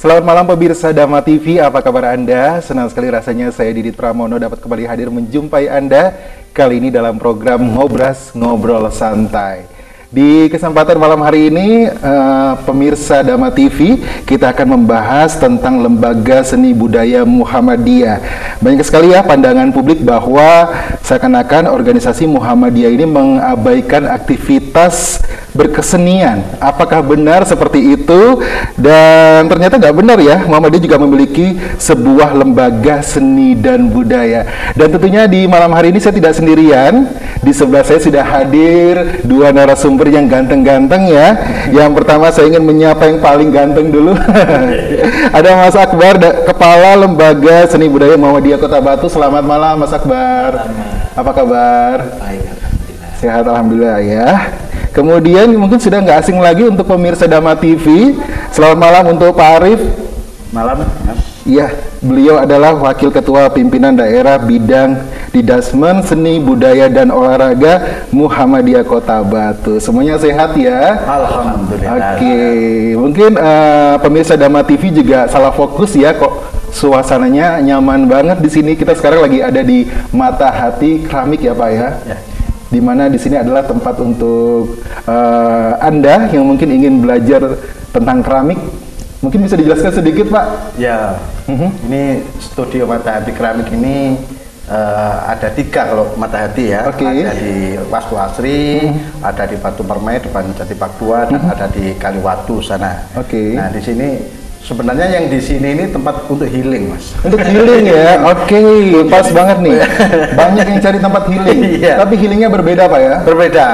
Selamat malam pemirsa Dhamma TV, apa kabar Anda? Senang sekali rasanya saya Didit Pramono dapat kembali hadir menjumpai Anda kali ini dalam program Ngobras Ngobrol Santai. Di kesempatan malam hari ini, pemirsa Dhamma TV, kita akan membahas tentang Lembaga Seni Budaya Muhammadiyah. Banyak sekali ya pandangan publik bahwa seakan-akan organisasi Muhammadiyah ini mengabaikan aktivitas berkesenian. Apakah benar seperti itu? Dan ternyata nggak benar ya, Muhammadiyah juga memiliki sebuah lembaga seni dan budaya. Dan tentunya di malam hari ini saya tidak sendirian. Di sebelah saya sudah hadir dua narasumber yang ganteng-ganteng ya. Yang pertama saya ingin menyapa yang paling ganteng dulu. Ada Mas Akbar, Kepala Lembaga Seni Budaya Muhammadiyah Kota Batu. Selamat malam Mas Akbar. Apa kabar? Baik, alhamdulillah. Sehat alhamdulillah ya. Kemudian mungkin sudah nggak asing lagi untuk pemirsa Dhamma TV. Selamat malam untuk Pak Arif. Malam. Iya, beliau adalah Wakil Ketua Pimpinan Daerah Bidang Didasmen Seni Budaya dan Olahraga Muhammadiyah Kota Batu. Semuanya sehat ya? Alhamdulillah. Oke, mungkin pemirsa Dhamma TV juga salah fokus ya kok. Suasananya nyaman banget di sini. Kita sekarang lagi ada di Mata Hati Keramik ya Pak ya? Ya. Di mana di sini adalah tempat untuk Anda yang mungkin ingin belajar tentang keramik. Mungkin bisa dijelaskan sedikit Pak? Ya, ini studio Mata Hati Keramik ini ada 3 kalau Mata Hati ya. Oke. Ada di Wastu Asri, ada di Batu Permai depan Jati Park 2, dan ada di Kaliwatu sana. Oke. Nah di sini sebenarnya yang di sini ini tempat untuk healing, Mas. Untuk healing ya, oke, pas banget nih. Banyak yang cari tempat healing, Iya. tapi healingnya berbeda Pak ya? Berbeda.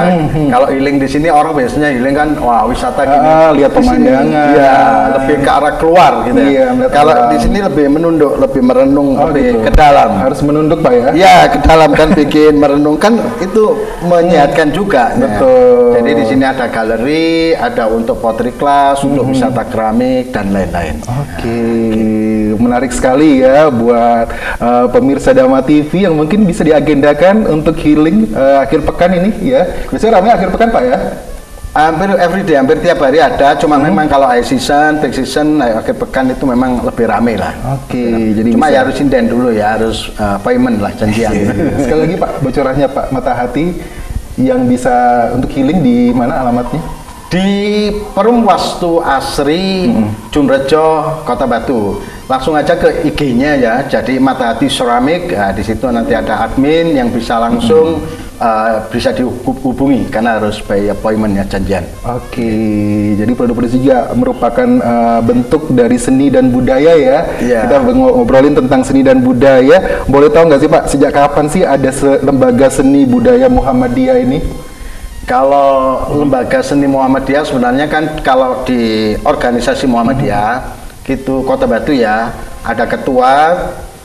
Kalau healing di sini orang biasanya healing kan, wah wisata gini. Lihat Di sini, pemandangan. Iya, lebih ke arah keluar gitu. Iya, Ya. melihat Kalau alam. di sini lebih menunduk, lebih merenung, Oh, lebih gitu. ke dalam. Harus menunduk Pak ya? Ya, ke dalam kan bikin merenung kan itu menyehatkan juga. ya. Betul. Jadi di sini ada galeri, ada untuk pottery class, untuk wisata keramik dan lain-lain. Oke, menarik sekali ya buat pemirsa Dhamma TV yang mungkin bisa diagendakan untuk healing akhir pekan ini ya. Biasanya ramai akhir pekan Pak ya? Hampir everyday, hampir tiap hari ada. Cuma memang kalau high season, peak season, akhir pekan itu memang lebih ramai lah. Oke, jadi Cuma bisa. ya harus inden dulu ya, harus payment lah, janjian. Sekali lagi Pak, bocorannya Pak, Mata Hati yang bisa untuk healing di mana alamatnya? Di Perum Wastu Asri, Junrejo, Kota Batu. Langsung aja ke IG-nya ya. Jadi Mata Hati Ceramic. Nah, di situ nanti ada admin yang bisa langsung bisa dihubungi karena harus by appointment ya, janjian. Oke, jadi produk-produk juga merupakan bentuk dari seni dan budaya ya. Iya. Kita ngobrolin tentang seni dan budaya. Boleh tahu nggak sih Pak, sejak kapan sih ada lembaga seni budaya Muhammadiyah ini? Kalau lembaga seni Muhammadiyah sebenarnya kan kalau di organisasi Muhammadiyah gitu Kota Batu ya, ada ketua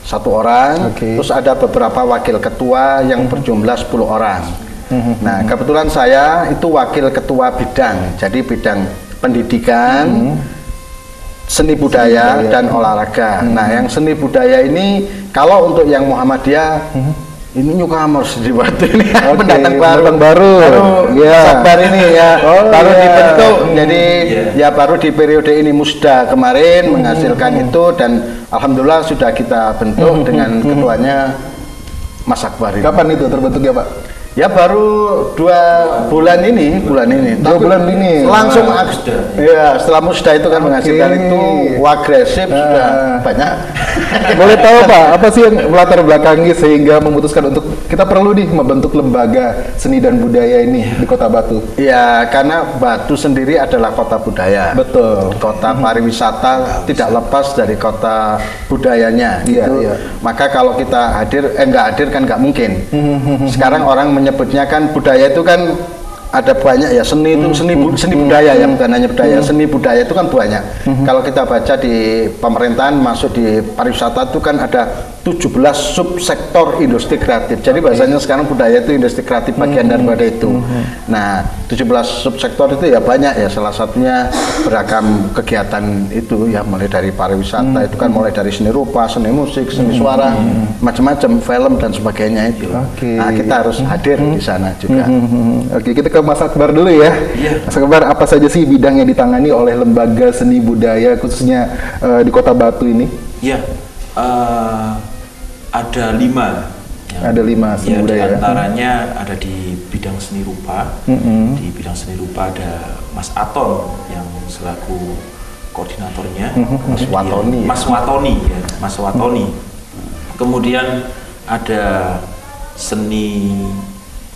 1 orang, Oke. terus ada beberapa wakil ketua yang berjumlah 10 orang. Nah, kebetulan saya itu wakil ketua bidang, jadi bidang pendidikan, seni budaya dan olahraga. Nah, yang seni budaya ini kalau untuk yang Muhammadiyah ini newcomers di Batu ini, Oke, pendatang baru. pendatang baru. Iya. Sabar ini ya, Oh, baru iya. dibentuk. Jadi ya baru di periode ini musda kemarin menghasilkan itu, dan alhamdulillah sudah kita bentuk dengan ketuanya Mas Akbar ini. Kapan itu terbentuknya Pak? Ya baru 2 bulan ini, 2 bulan ini. langsung Wah. ya setelah musda itu kan menghasilkan itu agresif sudah banyak. Boleh tahu Pak, apa sih yang melatar belakangi sehingga memutuskan untuk kita perlu nih membentuk lembaga seni dan budaya ini di Kota Batu? Ya karena Batu sendiri adalah kota budaya. Betul. Kota pariwisata tidak lepas dari kota budayanya Iya, gitu. iya. Maka kalau kita nggak hadir kan nggak mungkin. Sekarang orang menyebutnya kan budaya itu kan ada banyak ya, seni itu seni budaya ya, bukan hanya budaya, seni budaya itu kan banyak. Kalau kita baca di pemerintahan masuk di pariwisata itu kan ada 17 subsektor industri kreatif. Jadi bahasanya sekarang budaya itu industri kreatif bagian daripada itu. Nah, 17 subsektor itu ya banyak ya, salah satunya beragam kegiatan itu ya, mulai dari pariwisata itu kan mulai dari seni rupa, seni musik, seni suara, macam-macam, film dan sebagainya itu. Nah, kita harus hadir di sana juga. Oke, kita ke Mas Akbar dulu ya. Mas Akbar, apa saja sih bidang yang ditangani oleh lembaga seni budaya khususnya di Kota Batu ini? Ya, ada 5. Ada 5 seni budaya. Di antaranya ada di bidang seni rupa. Di bidang seni rupa ada Mas Aton yang selaku koordinatornya. Mas Watoni. Mas Watoni ya, Mas Watoni. Kemudian ada seni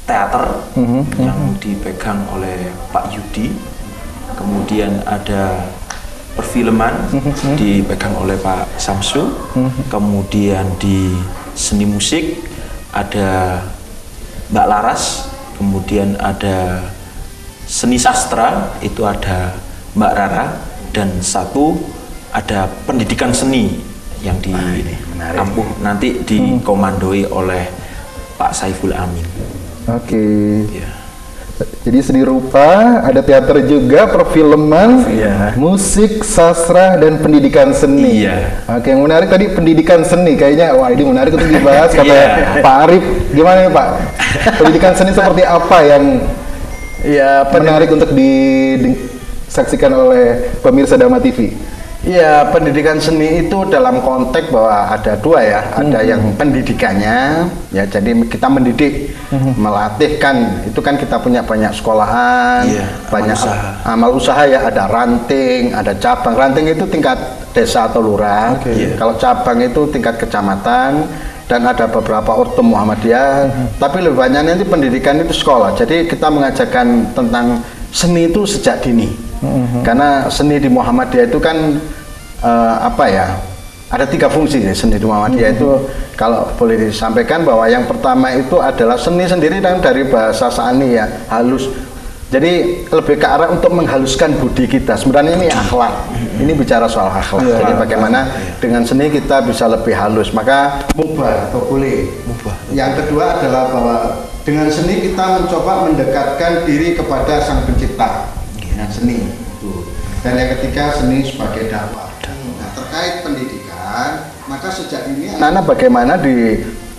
teater yang dipegang oleh Pak Yudi. Kemudian ada perfilman dipegang oleh Pak Samsu. Kemudian di seni musik ada Mbak Laras. Kemudian ada seni sastra itu ada Mbak Rara. Dan satu ada pendidikan seni yang diampuh nanti dikomandoi oleh Pak Saiful Amin. Oke. Jadi seni rupa, ada teater juga, perfilman, musik, sastra, dan pendidikan seni. Oke, yang menarik tadi pendidikan seni, kayaknya wah ini menarik untuk dibahas kata Pak Arif. Gimana ya Pak? Pendidikan seni seperti apa yang menarik untuk disaksikan oleh pemirsa Dharma TV? Iya, pendidikan seni itu dalam konteks bahwa ada 2 ya, ada yang pendidikannya, ya jadi kita mendidik, melatihkan, itu kan kita punya banyak sekolahan, banyak amal usaha ya, ada ranting, ada cabang. Ranting itu tingkat desa atau lurah, kalau cabang itu tingkat kecamatan, dan ada beberapa ortum Muhammadiyah, tapi lebih banyak nanti pendidikan itu sekolah. Jadi kita mengajarkan tentang seni itu sejak dini. Karena seni di Muhammadiyah itu kan ada 3 fungsi ya, seni di Muhammadiyah itu kalau boleh disampaikan bahwa yang pertama itu adalah seni sendiri dan dari bahasa sani ya, halus. Jadi lebih ke arah untuk menghaluskan budi kita. Sebenarnya ini akhlak. Ini bicara soal akhlak. Jadi bagaimana dengan seni kita bisa lebih halus. Maka mubah atau boleh. Yang kedua adalah bahwa dengan seni kita mencoba mendekatkan diri kepada Sang Pencipta. Dengan seni itu. Dan yang ketiga seni sebagai dakwah. Nah, terkait pendidikan, maka sejak ini anak-anak bagaimana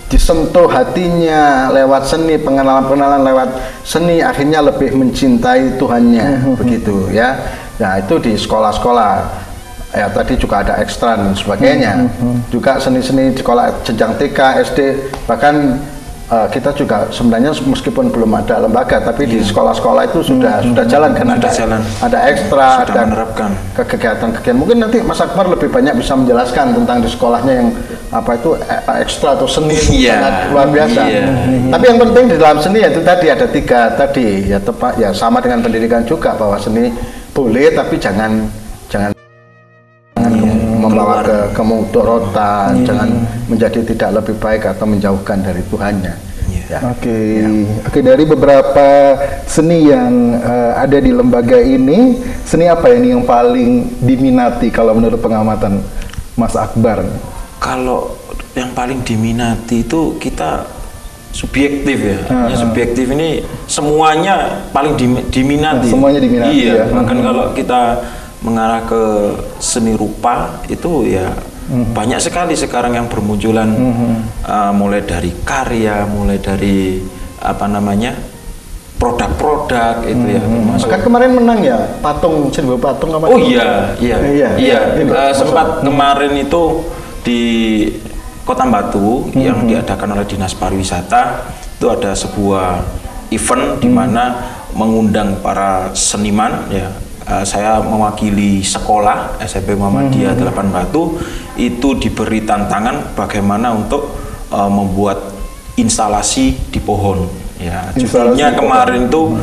disentuh hatinya lewat seni, pengenalan-pengenalan lewat seni, akhirnya lebih mencintai Tuhannya, begitu ya. Nah, itu di sekolah-sekolah. Ya, tadi juga ada ekstra dan sebagainya. Juga seni-seni di sekolah jenjang TK, SD, bahkan kita juga sebenarnya meskipun belum ada lembaga, tapi di sekolah-sekolah itu sudah jalan kan, ada ekstra, sudah ada menerapkan kegiatan-kegiatan. Mungkin nanti Mas Akbar lebih banyak bisa menjelaskan tentang di sekolahnya yang apa itu ekstra atau seni sangat luar biasa. Tapi yang penting di dalam seni itu tadi ada 3 tadi ya, tepat ya, sama dengan pendidikan juga bahwa seni boleh tapi jangan membawa ke kemudorotan, jangan menjadi tidak lebih baik atau menjauhkan dari Tuhannya. Oke, dari beberapa seni yang ada di lembaga ini, seni apa ini yang paling diminati kalau menurut pengamatan Mas Akbar? Kalau yang paling diminati itu kita subjektif ya. Subjektif ini semuanya paling diminati. Semuanya diminati. Iya, bahkan kalau kita mengarah ke seni rupa itu ya banyak sekali sekarang yang bermunculan, mulai dari karya, mulai dari produk-produk itu ya, termasuk. Kan kemarin menang ya patung patung apa? Oh iya. Sempat kemarin itu di Kota Batu yang diadakan oleh Dinas Pariwisata itu ada sebuah event di mana mengundang para seniman ya. Saya mewakili sekolah SMP Muhammadiyah 8 Batu, itu diberi tantangan bagaimana untuk membuat instalasi di pohon ya. Judulnya kemarin itu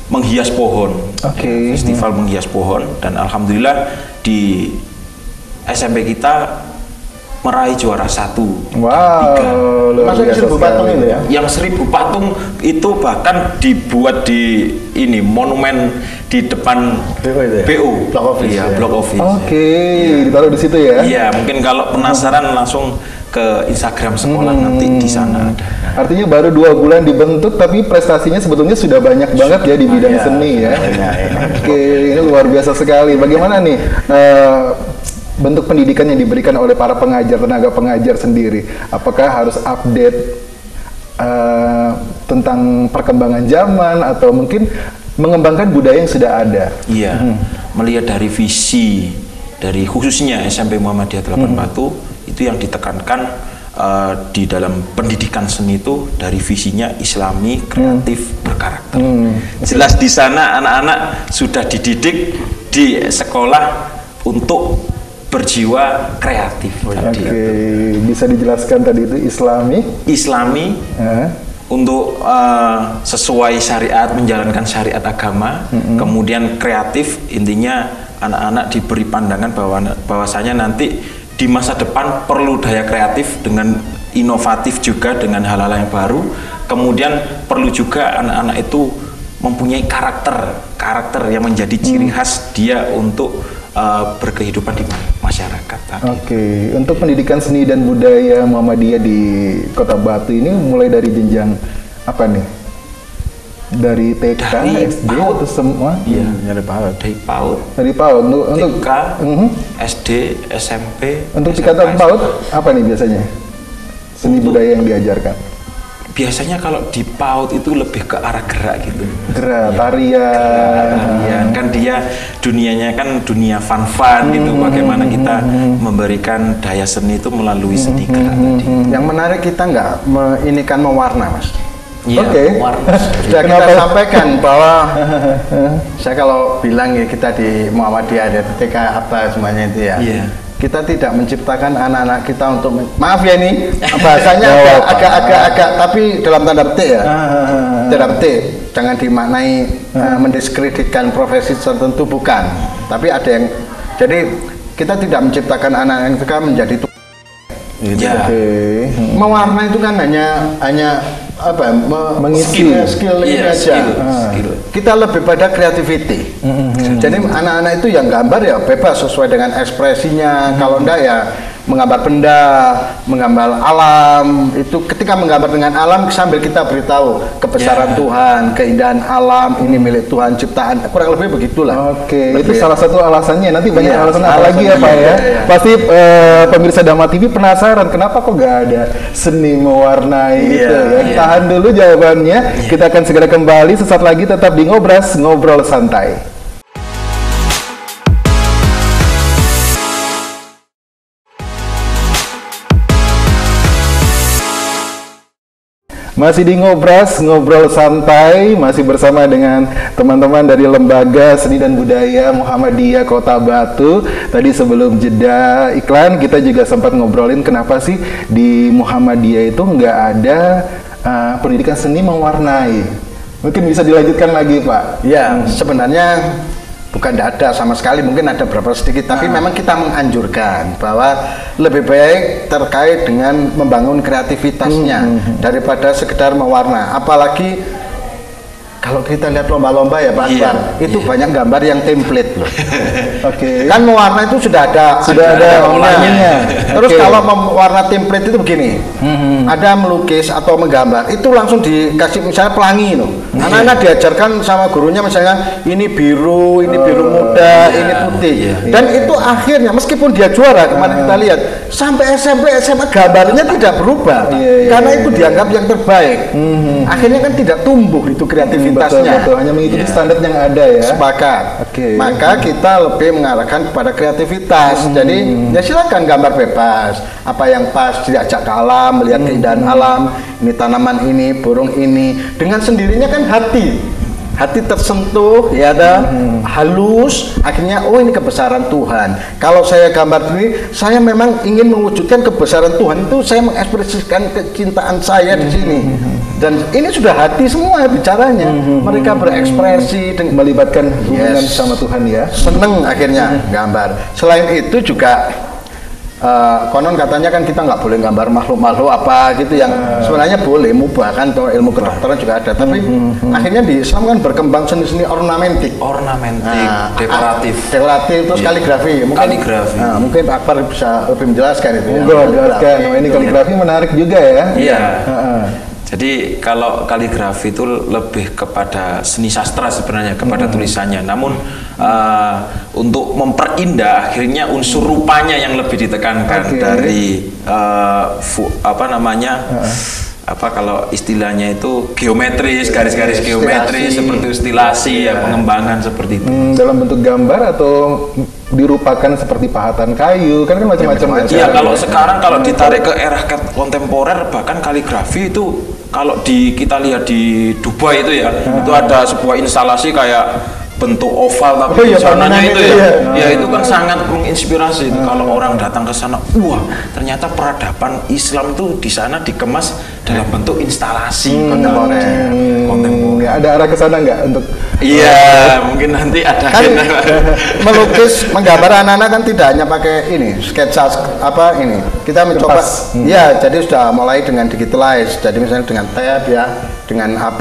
menghias pohon. Festival menghias pohon, dan alhamdulillah di SMP kita meraih juara 1. Wow, masuk 1000 patung itu ya? Yang 1000 patung itu bahkan dibuat di ini monumen di depan BO, Block Office. Iya, Block Office. Ditaruh di situ ya? Iya, mungkin kalau penasaran langsung ke Instagram sekolah nanti di sana ada. Artinya baru 2 bulan dibentuk tapi prestasinya sebetulnya sudah banyak banget ya di bidang seni ya. Oke, ini luar biasa sekali. Bagaimana nih bentuk pendidikan yang diberikan oleh para pengajar, tenaga pengajar sendiri? Apakah harus update tentang perkembangan zaman atau mungkin mengembangkan budaya yang sudah ada? Iya, melihat dari visi dari khususnya SMP Muhammadiyah 8 Batu itu yang ditekankan di dalam pendidikan seni itu dari visinya Islami, kreatif, berkarakter. Jelas di sana anak-anak sudah dididik di sekolah untuk berjiwa kreatif. Oke, bisa dijelaskan tadi itu Islami, untuk sesuai syariat, menjalankan syariat agama, kemudian kreatif, intinya anak-anak diberi pandangan bahwasanya nanti di masa depan perlu daya kreatif dengan inovatif juga dengan hal-hal yang baru, kemudian perlu juga anak-anak itu mempunyai karakter yang menjadi ciri khas dia untuk berkehidupan di masyarakat tadi. Oke, untuk pendidikan seni dan budaya Muhammadiyah di Kota Batu ini mulai dari jenjang apa nih? Dari TK, SD atau semua? Iya, dari PAUD. Dari PAUD untuk TK, SD, SMP. Untuk tingkatan PAUD apa nih biasanya? Seni budaya yang diajarkan? Biasanya kalau di PAUD itu lebih ke arah gerak gitu. Gerak, tarian. Kan dia dunianya kan dunia fun gitu. Bagaimana kita memberikan daya seni itu melalui seni gerak tadi. Yang menarik kita nggak mewarna, Mas. Ya, Oke. Sudah kita sampaikan bahwa saya kalau bilang ya kita di Muhammadiyah ada TK apa semuanya itu ya. Yeah. Kita tidak menciptakan anak-anak kita untuk maaf ya ini bahasanya agak tapi dalam tanda petik ya. Tanda petik, jangan dimaknai mendiskreditkan profesi tertentu, bukan. Tapi ada yang jadi kita tidak menciptakan anak-anak kita menjadi mewarna itu kan hanya apa mengisi skill ini aja. Skill. Kita lebih pada creativity. Jadi anak-anak itu yang gambar ya bebas sesuai dengan ekspresinya. Kalau enggak ya menggambar benda, menggambar alam. Itu ketika menggambar dengan alam sambil kita beritahu kebesaran Tuhan, keindahan alam, ini milik Tuhan ciptaan. Kurang lebih begitulah. Oke, itu salah satu alasannya. Nanti banyak alasan apa lagi ya Pak ya. Pasti pemirsa Dhamma TV penasaran kenapa kok nggak ada seni mewarnai gitu ya. Tahan dulu jawabannya. Kita akan segera kembali sesaat lagi, tetap di Ngobras Ngobrol Santai. Masih di Ngobras Ngobrol Santai, masih bersama dengan teman-teman dari Lembaga Seni dan Budaya Muhammadiyah Kota Batu. Tadi sebelum jeda iklan kita juga sempat ngobrolin kenapa sih di Muhammadiyah itu nggak ada pendidikan seni mewarnai. Mungkin bisa dilanjutkan lagi Pak. Ya, sebenarnya bukan tidak ada sama sekali, mungkin ada beberapa sedikit, tapi memang kita menganjurkan bahwa lebih baik terkait dengan membangun kreativitasnya daripada sekedar mewarna. Apalagi kalau kita lihat lomba-lomba ya Pak Akbar, itu banyak gambar yang template loh. Kan mewarna itu sudah ada olahannya. Terus kalau mewarna template itu begini, ada melukis atau menggambar, itu langsung dikasih misalnya pelangi loh. Anak-anak diajarkan sama gurunya misalnya ini biru muda, ini putih. Dan itu akhirnya meskipun dia juara kemarin kita lihat, sampai SMP SMA gambarnya tidak berubah. Karena itu dianggap yang terbaik. Akhirnya kan tidak tumbuh itu kreativitasnya. Betul, hanya mengikuti standar yang ada ya. Sepakat. Maka kita lebih mengarahkan kepada kreativitas. Jadi ya silakan gambar bebas. Apa yang pas diajak ke alam, melihat keindahan alam. Ini tanaman ini, burung ini. Dengan sendirinya kan hati tersentuh, ya ada halus, akhirnya oh ini kebesaran Tuhan. Kalau saya gambar ini, saya memang ingin mewujudkan kebesaran Tuhan, itu saya mengekspresikan kecintaan saya di sini. Dan ini sudah hati semua bicaranya. Mereka berekspresi dengan melibatkan hubungan sama Tuhan ya. Seneng akhirnya gambar. Selain itu juga konon katanya kan kita nggak boleh gambar makhluk-makhluk apa gitu yang sebenarnya boleh mubah kan, atau ilmu kedokteran juga ada, tapi akhirnya di Islam kan berkembang seni-seni ornamentik, dekoratif terus kaligrafi. Mungkin Akbar bisa lebih menjelaskan itu. Jelaskan. Ini kaligrafi menarik juga ya. Iya. Jadi kalau kaligrafi itu lebih kepada seni sastra sebenarnya, kepada tulisannya. Namun untuk memperindah akhirnya unsur rupanya yang lebih ditekankan dari kalau istilahnya itu geometris, garis-garis geometris seperti stilasi, pengembangan seperti itu. Dalam bentuk gambar atau dirupakan seperti pahatan kayu, kan macam-macam. Iya, kalau sekarang kalau ditarik ke era kontemporer, bahkan kaligrafi itu kalau kita lihat di Dubai itu ya, itu ada sebuah instalasi kayak bentuk oval tapi sananya itu ya itu kan sangat menginspirasi itu. Kalau orang datang ke sana, wah ternyata peradaban Islam itu di sana dikemas dalam bentuk instalasi kontemporer. Ya, ada arah ke sana nggak untuk? Iya, mungkin nanti ada. Kan melukis, menggambar anak-anak kan tidak hanya pakai ini sketsa ini. Kita mencoba, ya jadi sudah mulai dengan digitalize. Jadi misalnya dengan tab ya, dengan HP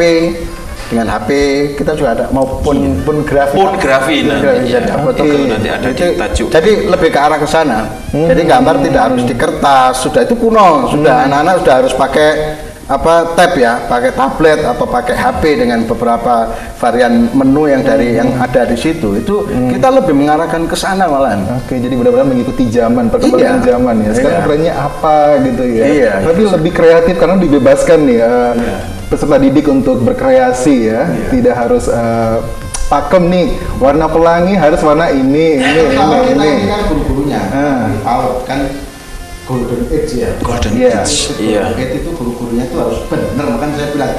kita juga ada, maupun grafi nanti ada di tajuk. Jadi lebih ke arah ke sana. Jadi gambar tidak harus di kertas, sudah itu kuno, sudah anak-anak sudah harus pakai tab ya, pakai tablet atau pakai HP dengan beberapa varian menu yang ada di situ. Itu kita lebih mengarahkan ke sana malahan. Oke, jadi benar-benar mengikuti zaman, perkembangan zaman ya. Sekarang trennya apa gitu ya. Tapi lebih kreatif karena dibebaskan nih peserta didik untuk berkreasi ya. Tidak harus pakem nih, warna pelangi harus warna ini. Ini kan guru-gurunya tahu kan Golden Age ya. Golden Age. Iya. Itu guru-gurunya itu harus benar. Makanya saya bilang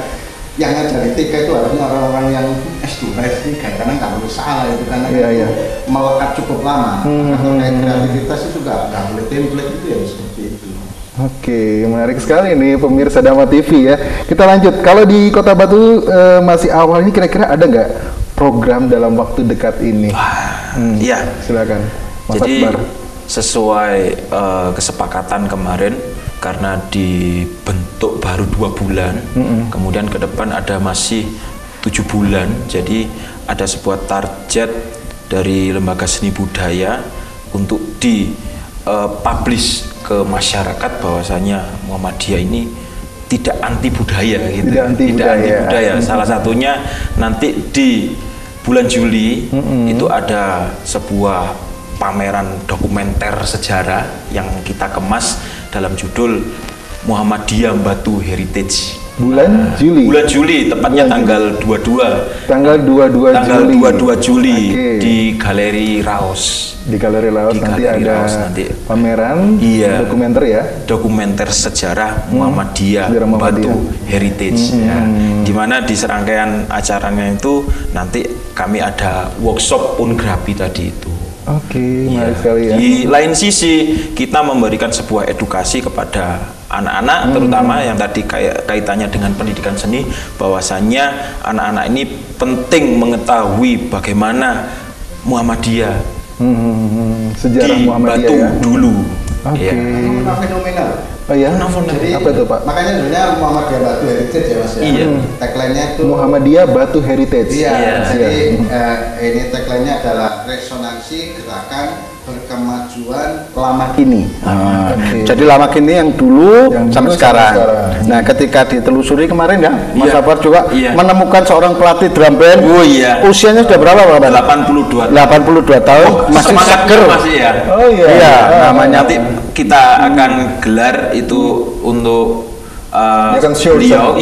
yang ngajari TK itu harusnya orang-orang yang S2, S3 karena nggak boleh salah itu karena itu melekat cukup lama. Terkait kreativitas itu nggak boleh template itu ya seperti itu. Oke, menarik sekali nih pemirsa Dama TV ya. Kita lanjut. Kalau di Kota Batu masih awal ini kira-kira ada nggak program dalam waktu dekat ini? Iya. Silakan. Mas Jadi Akbar. Sesuai kesepakatan kemarin, karena dibentuk baru 2 bulan, kemudian ke depan ada masih 7 bulan, jadi ada sebuah target dari Lembaga Seni Budaya untuk publish ke masyarakat bahwasanya Muhammadiyah ini tidak anti budaya gitu. Tidak anti budaya. Salah satunya nanti di bulan Juli itu ada sebuah pameran dokumenter sejarah yang kita kemas dalam judul Muhammadiyah Batu Heritage. Bulan Juli, tepatnya tanggal 22. Tanggal 22 Juli di Galeri Raos. Di Galeri Raos nanti ada pameran dokumenter ya. Dokumenter sejarah Muhammadiyah Batu Heritage ya. Di mana di serangkaian acaranya itu nanti kami ada workshop ungrafi tadi itu. Oke, menarik sekali ya. Di lain sisi kita memberikan sebuah edukasi kepada anak-anak, terutama yang tadi kaitannya dengan pendidikan seni, bahwasannya anak-anak ini penting mengetahui bagaimana Muhammadiyah sejarah di Muhammadiyah Batu ya. dulu. Oke. Fenomenal. Oh ya? Jadi, apa itu Pak? Makanya sebenarnya Muhammadiyah Batu Heritage ya Mas ya. Iya. Tagline-nya itu Muhammadiyah Batu Heritage. Iya. Jadi ini tagline-nya adalah resonansi gerakan berkemajuan lama kini. Jadi lama kini yang dulu sampai sekarang. Nah, ketika ditelusuri kemarin ya, Mas Akbar juga menemukan seorang pelatih drum band. Oh iya. Usianya sudah berapa Pak? 82 tahun, masih seger. Masih ya. Oh iya. Iya, namanya nanti kita akan gelar itu untuk beliau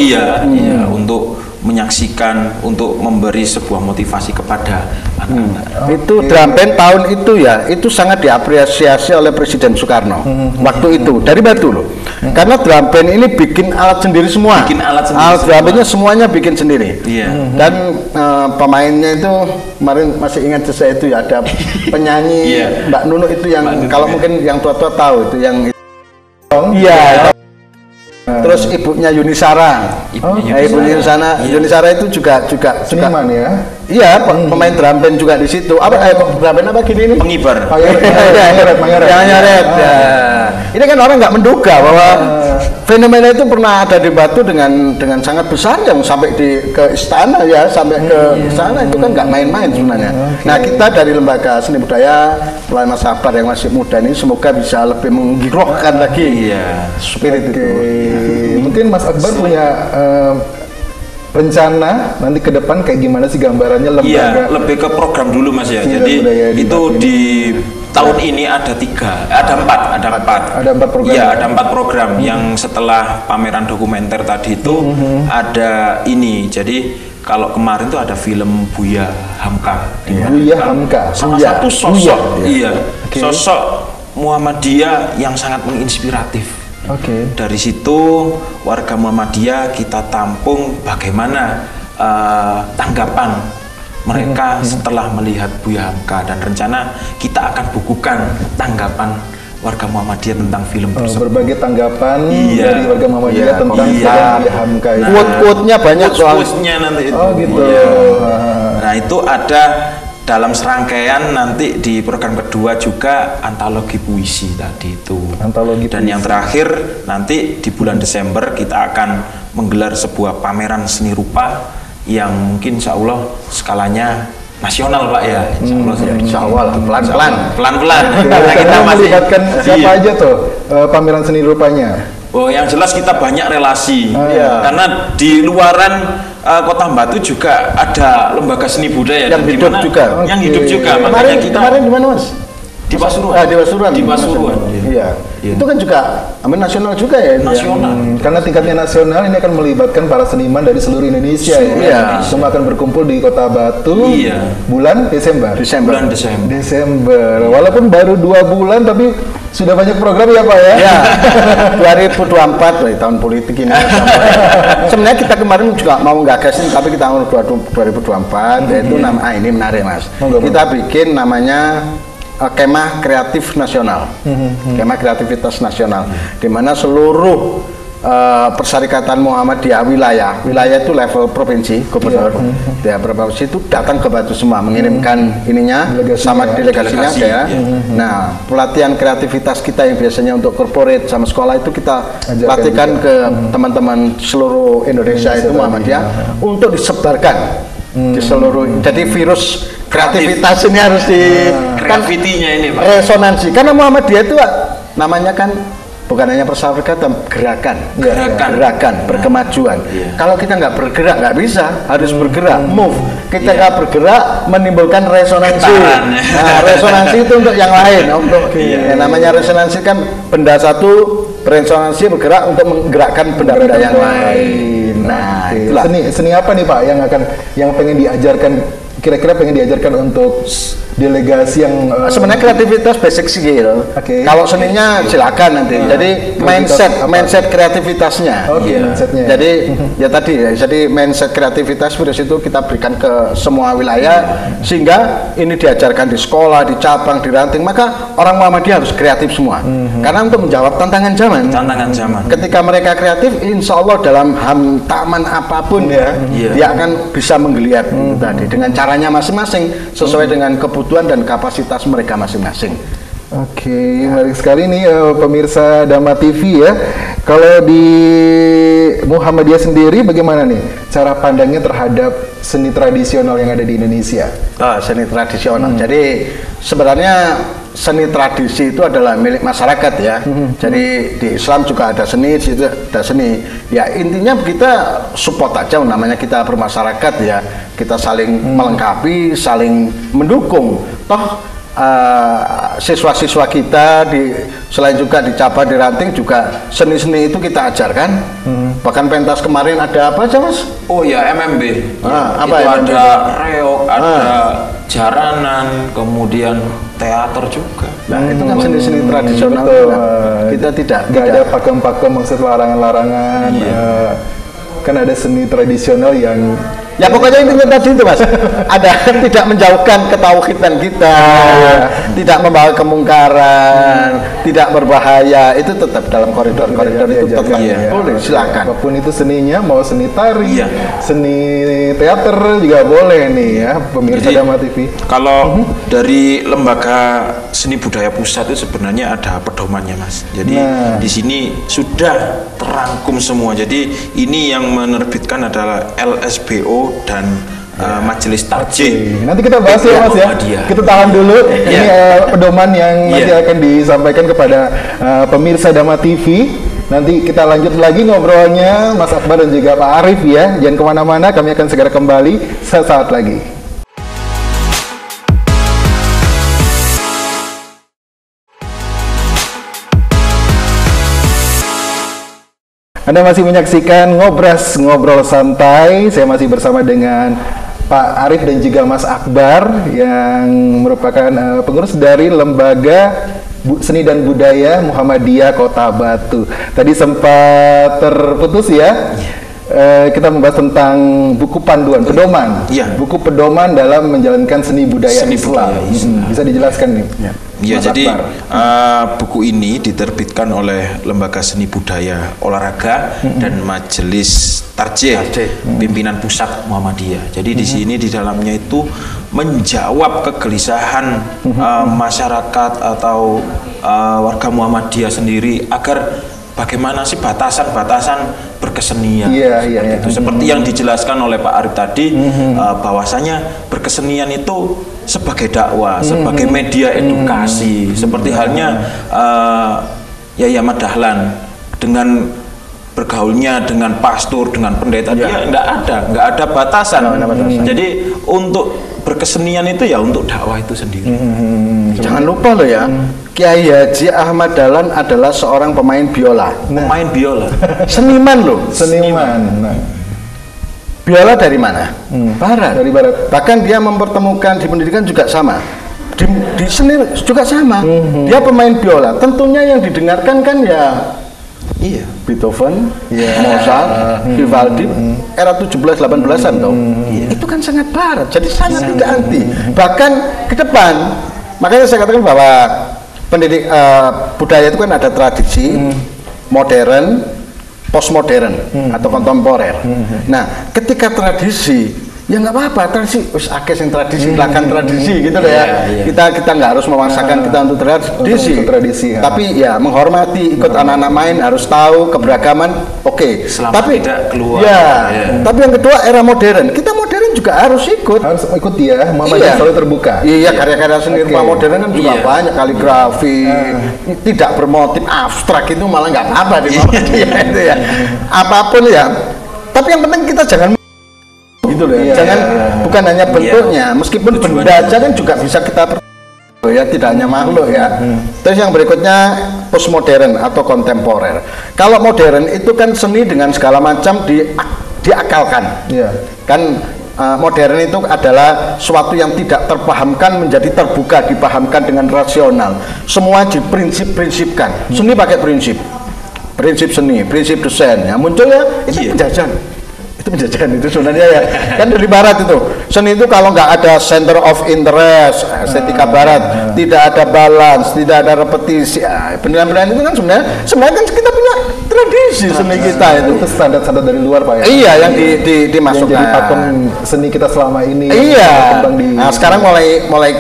untuk menyaksikan, untuk memberi sebuah motivasi kepada anak-anak. Itu drum band tahun itu ya, itu sangat diapresiasi oleh Presiden Soekarno waktu itu dari Batu loh. Karena drum band ini bikin alat sendiri semua. Alat drum bandnya semuanya bikin sendiri. Dan pemainnya itu kemarin masih ingat saya itu ya, ada penyanyi Mbak Nunu itu yang kalau mungkin yang tua-tua tahu itu yang Terus ibunya Yunisara. Ibu Yunisara itu juga seniman ya. Iya, pemain drum band juga di situ. Apa drum band apa gini nih? Pengibar. Nyaret. Ya. Ini kan orang nggak menduga bahwa fenomena itu pernah ada di Batu dengan sangat besar yang sampai ke istana ya, sampai ke istana itu kan nggak main-main sebenarnya. Nah, kita dari Lembaga Seni Budaya melalui Mas Sabar yang masih muda ini semoga bisa lebih menggirohkan lagi spirit itu. Mungkin Mas Akbar punya rencana nanti ke depan kayak gimana sih gambarannya lembaga? Iya, lebih ke program dulu Mas ya. Jadi itu di tahun ini ada empat program. Iya, ada 4 program yang setelah pameran dokumenter tadi itu ada ini. Jadi kalau kemarin tuh ada film Buya Hamka. Buya Hamka. Salah satu sosok, sosok Muhammadiyah yang sangat menginspiratif. Dari situ warga Muhammadiyah kita tampung bagaimana tanggapan mereka setelah melihat Buya Hamka, dan rencana kita akan bukukan tanggapan warga Muhammadiyah tentang film tersebut. Berbagai tanggapan dari warga Muhammadiyah tentang Buya Hamka. Quote-quote-nya banyak soal. Quote-nya nanti itu. Oh gitu. Nah itu ada dalam serangkaian nanti di program kedua juga antologi puisi tadi itu. Dan yang terakhir nanti di bulan Desember kita akan menggelar sebuah pameran seni rupa yang mungkin insya Allah skalanya nasional Pak ya. Insya Allah pelan-pelan. Nah, kita melibatkan siapa aja tuh pameran seni rupanya? Oh, yang jelas kita banyak relasi karena di luaran Kota Batu juga ada lembaga seni budaya yang hidup juga. Makanya kita kemarin di mana Mas? Di Pasuruan. Di Pasuruan. Iya. Itu kan juga nasional juga ya. Nasional. Karena tingkatnya nasional ini akan melibatkan para seniman dari seluruh Indonesia ya. Semua akan berkumpul di Kota Batu. Bulan Desember. Bulan Desember. Walaupun baru 2 bulan tapi sudah banyak program ya Pak ya. Ya. 2024 tahun politik ini. Sebenarnya kita kemarin juga mau ngagasin tapi kita mau 2024 yaitu ini menarik Mas. Kita bikin namanya Kemah Kreatif Nasional, Kemah Kreativitas Nasional, di mana seluruh persyarikatan Muhammadiyah wilayah itu level provinsi, gubernur, provinsi itu datang ke Batu semua, mengirimkan sama delegasinya ya. Nah, pelatihan kreativitas kita yang biasanya untuk corporate sama sekolah itu kita latihkan ke teman-teman seluruh Indonesia itu Muhammadiyah untuk disebarkan di seluruh. Jadi virus kreativitas ini harus gravitinya ini Pak. Resonansi karena Muhammadiyah itu namanya kan bukan hanya persahabatan, gerakan, berkemajuan. Kalau kita nggak bergerak nggak bisa, harus bergerak, move. Kita nggak bergerak menimbulkan resonansi. Nah, resonansi itu untuk yang lain, untuk namanya resonansi kan benda satu beresonansi bergerak untuk menggerakkan benda-benda yang lain. Nah, seni apa nih Pak yang pengen diajarkan? Kira-kira pengen diajarkan untuk delegasi yang sebenarnya kreativitas basic skill. Kalau seninya silakan nanti. Jadi mindset kreativitasnya. Mindsetnya. Jadi jadi mindset kreativitas virus itu kita berikan ke semua wilayah sehingga ini diajarkan di sekolah, di cabang, di ranting. Maka orang Muhammadiyah harus kreatif semua. Karena untuk menjawab tantangan zaman. Ketika mereka kreatif, insya Allah dalam hantaman apapun dia akan bisa menggeliat tadi dengan caranya masing-masing sesuai dengan kebutuhan dan kapasitas mereka masing-masing. Oke, menarik sekali nih pemirsa Dhamma TV ya. Kalau di Muhammadiyah sendiri bagaimana nih cara pandangnya terhadap seni tradisional yang ada di Indonesia? Seni tradisional. Jadi sebenarnya seni tradisi itu adalah milik masyarakat ya. Jadi di Islam juga ada seni, di situ ada seni. Ya intinya kita support aja, namanya kita bermasyarakat ya. Kita saling melengkapi, saling mendukung. Toh siswa-siswa kita selain juga di cabang di ranting juga seni-seni itu kita ajarkan. Bahkan pentas kemarin ada apa aja Mas? Oh ya MMB. Apa itu ada reok, ada jaranan, kemudian teater juga. Nah itu kan seni-seni tradisional. Kita tidak ada pakem-pakem maksud larangan-larangan. Kan ada seni tradisional yang Ya pokoknya intinya tadi itu Mas, ada tidak menjauhkan ketauhidan kita, tidak membawa kemungkaran, tidak berbahaya, itu tetap dalam koridor-koridor itu tetap boleh, silakan. Apapun itu seninya, mau seni tari, seni teater juga boleh nih ya, pemirsa Dharma TV. Kalau dari Lembaga Seni Budaya Pusat itu sebenarnya ada pedomannya Mas. Jadi di sini sudah terangkum semua. Jadi ini yang menerbitkan adalah LSBO dan Majelis Tarjih. Nanti kita bahas ya Mas ya. Kita tahan dulu. Ini pedoman yang nanti akan disampaikan kepada pemirsa Dharma TV. Nanti kita lanjut lagi ngobrolnya Mas Akbar dan juga Pak Arif ya. Jangan kemana-mana, kami akan segera kembali sesaat lagi. Anda masih menyaksikan Ngobras Ngobrol Santai. Saya masih bersama dengan Pak Arif dan juga Mas Akbar yang merupakan pengurus dari Lembaga Seni dan Budaya Muhammadiyah Kota Batu. Tadi sempat terputus ya. Kita membahas tentang buku panduan, pedoman. Buku pedoman dalam menjalankan seni budaya Islam. Bisa dijelaskan nih? Ya, jadi buku ini diterbitkan oleh Lembaga Seni Budaya Olahraga dan Majelis Tarjih Pimpinan Pusat Muhammadiyah. Jadi di sini di dalamnya itu menjawab kegelisahan masyarakat atau warga Muhammadiyah sendiri agar bagaimana sih batasan-batasan berkesenian. Itu seperti yang dijelaskan oleh Pak Arif tadi, bahwasanya berkesenian itu sebagai dakwah, sebagai media edukasi, seperti halnya Yai Ahmad Dahlan dengan bergaulnya dengan pastor, dengan pendeta, dia nggak ada batasan. Jadi untuk berkesenian itu ya untuk dakwah itu sendiri. Jangan lupa loh ya, Kiai Haji Ahmad Dahlan adalah seorang pemain biola. Pemain biola, seniman loh. Seniman. Biola dari mana? Barat. Dari Barat. Bahkan dia mempertemukan di pendidikan juga sama. Di seni juga sama. Dia pemain biola. Tentunya yang didengarkan kan ya Beethoven, Mozart, Vivaldi, era 17-18an toh. Itu kan sangat barat, jadi sangat tidak anti. Bahkan ke depan, makanya saya katakan bahwa pendidik budaya itu kan ada tradisi, modern, postmodern atau kontemporer. Nah, ketika tradisi ya nggak apa-apa, tradisi wis akeh sing tradisi, silakan tradisi gitu loh ya. Kita nggak harus memaksakan kita untuk tradisi. Tapi ya menghormati, ikut anak-anak main, harus tahu keberagaman. Oke. Tapi tidak keluar. Tapi yang kedua era modern. Kita modern juga harus ikut. Harus ikut ya, Muhammadiyah selalu terbuka. Iya, karya-karya seni modern kan juga banyak, kaligrafi, tidak bermotif abstrak itu malah nggak apa-apa di Muhammadiyah itu ya. Apapun ya. Tapi yang penting kita jangan gitu loh. Jangan bukan hanya bentuknya, meskipun benda aja kan juga bisa kita ya, tidak hanya makhluk ya. Terus yang berikutnya postmodern atau kontemporer. Kalau modern itu kan seni dengan segala macam diakalkan. Kan modern itu adalah suatu yang tidak terpahamkan menjadi terbuka, dipahamkan dengan rasional. Semua diprinsip-prinsipkan. Seni pakai prinsip seni, prinsip desain. Ya munculnya itu penjajahan. Penjajahan itu sebenarnya ya kan dari barat itu. Seni itu kalau nggak ada center of interest, estetika barat, tidak ada balance, tidak ada repetisi, penilaian-penilaian itu kan sebenarnya kan kita punya tradisi seni kita itu standar-standar dari luar Pak ya. Iya, yang dimasukkan. Yang jadi pakem seni kita selama ini. Nah, sekarang mulai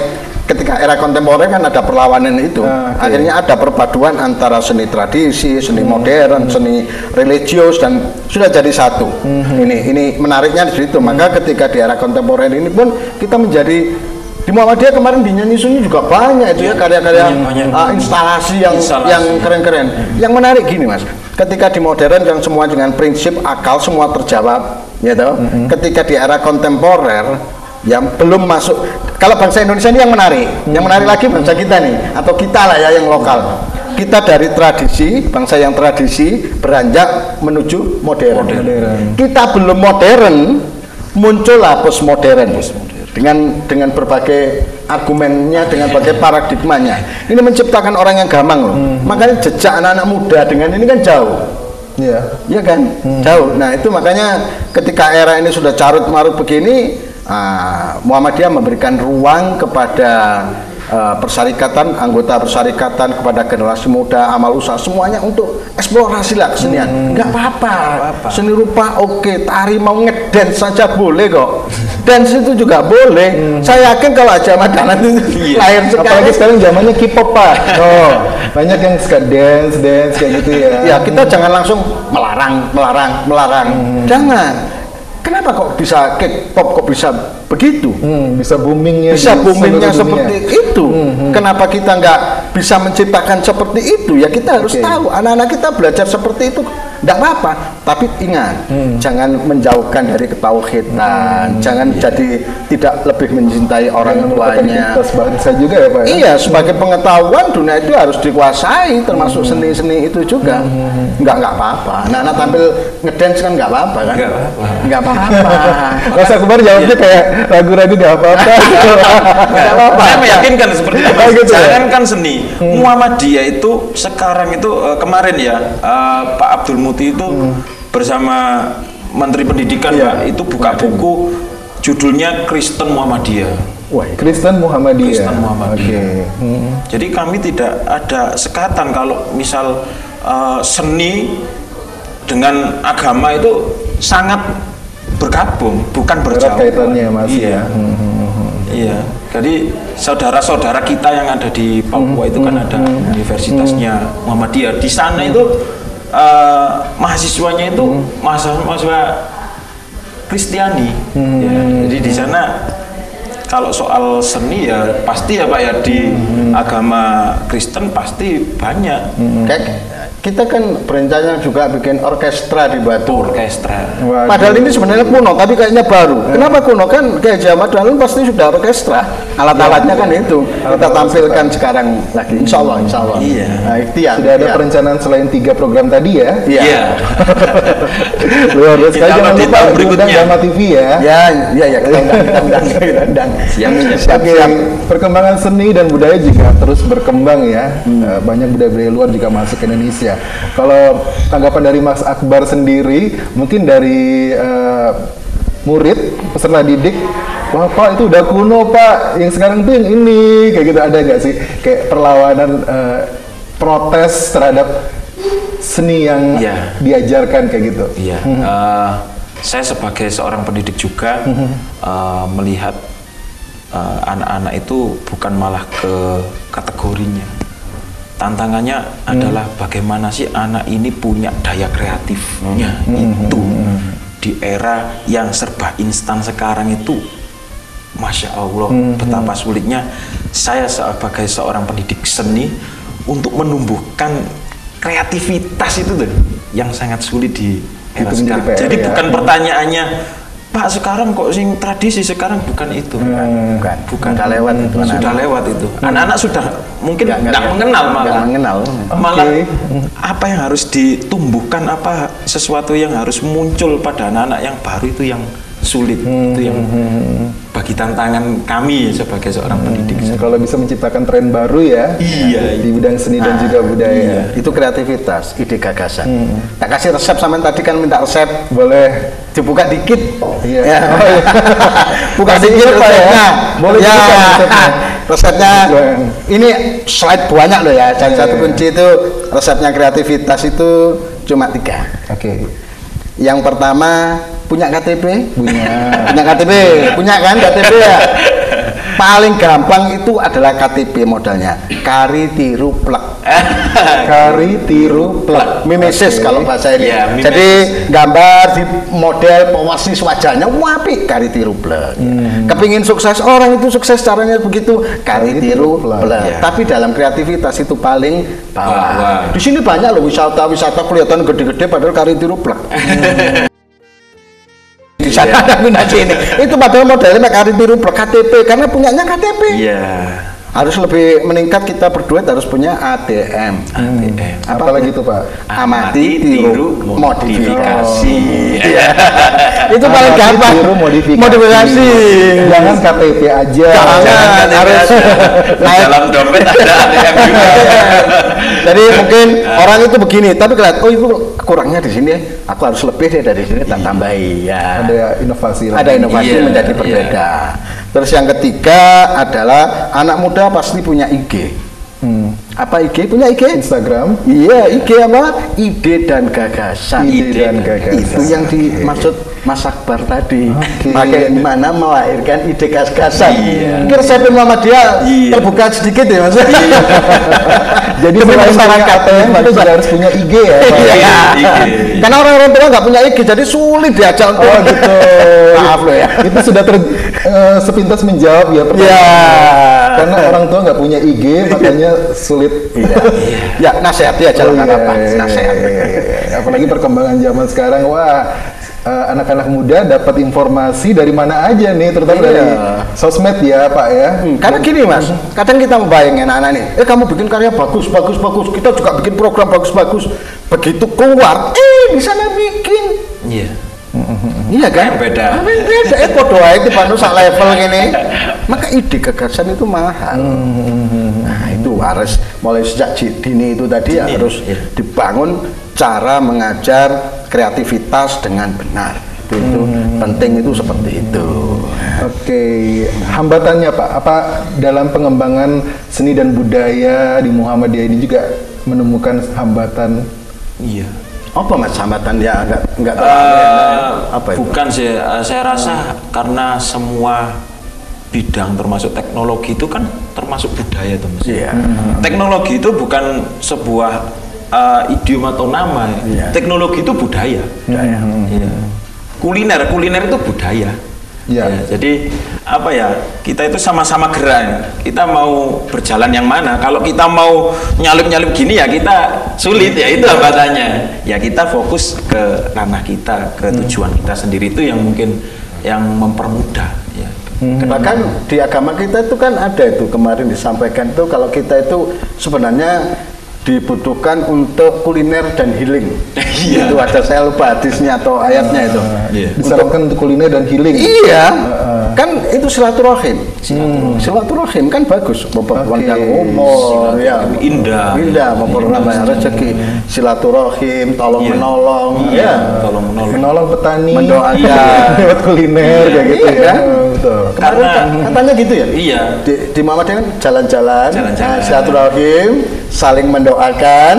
ketika era kontemporer kan ada perlawanan itu. Akhirnya ada perpaduan antara seni tradisi, seni modern, seni religius, dan sudah jadi satu. Ini menariknya di situ. Maka ketika di era kontemporer ini pun kita menjadi di Muhammadiyah kemarin di Nyanyi Sunyi juga banyak itu ya karya-karya instalasi yang keren-keren. Yang menarik gini Mas, ketika di modern yang semua dengan prinsip akal semua terjawab, gitu. Ketika di era kontemporer yang belum masuk, kalau bangsa Indonesia ini yang menarik lagi bangsa kita nih, atau kita lah ya yang lokal. Kita dari tradisi, bangsa yang tradisi beranjak menuju modern. Kita belum modern, muncullah postmodern. Dengan berbagai argumennya, dengan berbagai paradigmanya. Ini menciptakan orang yang gamang loh. Makanya jejak anak-anak muda dengan ini kan jauh. Iya kan? Jauh. Nah itu makanya ketika era ini sudah carut marut begini, Muhammadiyah memberikan ruang kepada persyarikatan, anggota persyarikatan, kepada generasi muda, amal usaha, semuanya untuk eksplorasi lah kesenian. Nggak apa-apa. Seni rupa oke, tari mau ngedance saja boleh kok. Dance itu juga boleh. Saya yakin kalau aja Madana itu lahir sekarang. Apalagi sekarang zamannya K-pop Pak. Banyak yang suka dance kayak gitu ya. Ya kita jangan langsung melarang. Jangan. Kenapa kok bisa K-pop kok bisa begitu? Bisa boomingnya seperti itu. Kenapa kita nggak bisa menciptakan seperti itu? Ya kita harus tahu. Anak-anak kita belajar seperti itu, nggak apa-apa. Tapi ingat, jangan menjauhkan dari ketauhidan. Jangan jadi tidak lebih mencintai orang tuanya. Bangsa juga ya Pak. Iya, sebagai pengetahuan dunia itu harus dikuasai, termasuk seni-seni itu juga. Nggak apa-apa. Anak-anak tampil ngedance kan nggak apa-apa kan? Nggak apa-apa. Mas Akbar jawabnya kayak ragu-ragu nggak apa-apa. Saya meyakinkan seperti itu. Gitu Jangan kan seni. Muhammadiyah itu sekarang itu kemarin ya Pak Abdul Muti itu bersama Menteri Pendidikan Pak itu buka buku judulnya Kristen Muhammadiyah. Wah, Kristen Muhammadiyah. Kristen Muhammadiyah. Jadi kami tidak ada sekatan kalau misal seni dengan agama itu sangat bergabung, bukan berjauh. Kaitannya masih ya. Iya. Jadi saudara-saudara kita yang ada di Papua itu kan ada universitasnya Muhammadiyah. Di sana itu mahasiswanya itu mahasiswa Kristiani. Ya. Jadi di sana kalau soal seni ya pasti ya Pak ya di agama Kristen pasti banyak. Kita kan berencana juga bikin orkestra di Batu. Orkestra. Padahal ini sebenarnya kuno, tapi kayaknya baru. Kenapa kuno? Kan kayak zaman dahulu pasti sudah orkestra. Alat-alatnya kan itu. Kita tampilkan sekarang lagi. Insya Allah. Iya. Nah, ikhtiar. Sudah ada perencanaan selain 3 program tadi ya? Iya. Luar biasa. Jangan lupa berikutnya Gama TV ya. Ya. Kita undang. Siap. Perkembangan seni dan budaya juga terus berkembang ya. Banyak budaya-budaya luar juga masuk ke Indonesia. Kalau tanggapan dari Mas Akbar sendiri, mungkin dari murid, peserta didik, wah Pak itu udah kuno Pak, yang sekarang tuh yang ini, kayak gitu ada nggak sih? Kayak perlawanan protes terhadap seni yang diajarkan kayak gitu? Iya. Saya sebagai seorang pendidik juga melihat anak-anak itu bukan malah ke kategorinya. Tantangannya adalah bagaimana sih anak ini punya daya kreatifnya itu di era yang serba instan sekarang itu, Masya Allah betapa sulitnya saya sebagai seorang pendidik seni untuk menumbuhkan kreativitas itu tuh yang sangat sulit di era sekarang. Jadi bukan pertanyaannya Pak sekarang kok sing tradisi sekarang bukan itu. Bukan. Sudah lewat itu. Anak-anak sudah mungkin nggak mengenal malah apa yang harus ditumbuhkan, apa sesuatu yang harus muncul pada anak-anak yang baru itu yang sulit. Itu yang bagi tantangan kami sebagai seorang pendidik. Kalau bisa menciptakan tren baru ya, di bidang seni dan juga budaya. Itu kreativitas, ide gagasan. Tak kasih resep sama tadi kan minta resep, boleh dibuka dikit. Iya. Buka dikit resepnya. Boleh resepnya. Resepnya ini slide banyak loh ya. Satu kunci itu resepnya kreativitas itu cuma 3. Oke. Yang pertama punya KTP? Punya kan KTP ya? Paling gampang itu adalah KTP modalnya. Kari tiru plek. Mimesis kalau bahasa ini. Ya, jadi gambar di model pewasis wajahnya apik kari tiru plek. Kepingin sukses orang itu sukses caranya begitu kari tiru plek. Tapi dalam kreativitas itu paling bawah. Di sini banyak loh wisata kelihatan gede-gede padahal kari tiru plek. Di sana ada minasi ini. Itu padahal modelnya kari tiru KTP karena punyanya KTP. Iya. Harus lebih meningkat, kita berdua harus punya ATM. Apa lagi itu Pak? Amati, tiru, modifikasi. Itu Amati, paling gampang. Tiru, modifikasi. Jangan KTP aja. Jangan harus dalam dompet ada ATM juga. Jadi mungkin orang itu begini, tapi kelihatan oh itu kurangnya di sini, aku harus lebih deh dari sini, tak tambahi ya. Ada inovasi. Ada inovasi menjadi berbeda. Terus yang ketiga adalah anak muda pasti punya IG. Apa IG? Punya IG? Instagram? Iya, IG apa? Ide dan gagasan. Ide dan gagasan. Itu yang dimaksud Mas Akbar tadi. Bagaimana melahirkan ide gagasan. Kira saya Muhammadiyah terbuka sedikit ya Mas. Jadi masyarakat itu juga harus punya IG ya. Karena orang-orang tua nggak punya IG, jadi sulit diajak untuk. Oh gitu. Maaf loh ya. Itu sudah sepintas menjawab ya pertanyaan. Karena orang tua nggak punya IG, makanya sulit. Ya nasihati aja lah apa. Nasihat. Apalagi perkembangan zaman sekarang, wah. Anak-anak muda dapat informasi dari mana aja nih, terutama dari sosmed ya Pak ya. Karena gini Mas, kadang kita membayangin anak-anak nih, kamu bikin karya bagus, kita juga bikin program bagus. Begitu keluar, di sana bikin. Iya kan? Beda. Podo ae tiba sak level gini. Maka ide gagasan itu mahal. Nah, itu harus mulai sejak dini itu tadi harus dibangun cara mengajar kreativitas dengan benar. Itu penting itu seperti itu. Oke, hambatannya Pak, apa dalam pengembangan seni dan budaya di Muhammadiyah ini juga menemukan hambatan? Iya. Apa Mas hambatan ya enggak apa itu? Bukan sih, saya rasa karena semua bidang termasuk teknologi itu kan termasuk budaya tuh Mas. Teknologi itu bukan sebuah idiom atau nama. Teknologi itu budaya. Kuliner itu budaya. Jadi apa ya, kita itu sama-sama gerak. Kita mau berjalan yang mana? Kalau kita mau nyalip gini ya kita sulit ya, itu hambatannya. Ya kita fokus ke ranah kita, ke tujuan kita sendiri, itu yang mungkin yang mempermudah ya. Bahkan di agama kita itu kan ada itu kemarin disampaikan itu kalau kita itu sebenarnya dibutuhkan untuk kuliner dan healing. Itu ada, saya lupa hadisnya atau ayatnya itu. Disarankan untuk kuliner dan healing. Kan itu silaturahim. Silaturahim kan bagus, memperpanjang umur, indah, memperpanjang rezeki. Silaturahim, tolong menolong, menolong petani, mendoakan lewat kuliner kayak gitu ya. Betul. Katanya gitu ya. Iya. Di Muhammadiyah kan jalan-jalan, silaturahim, saling mendoakan,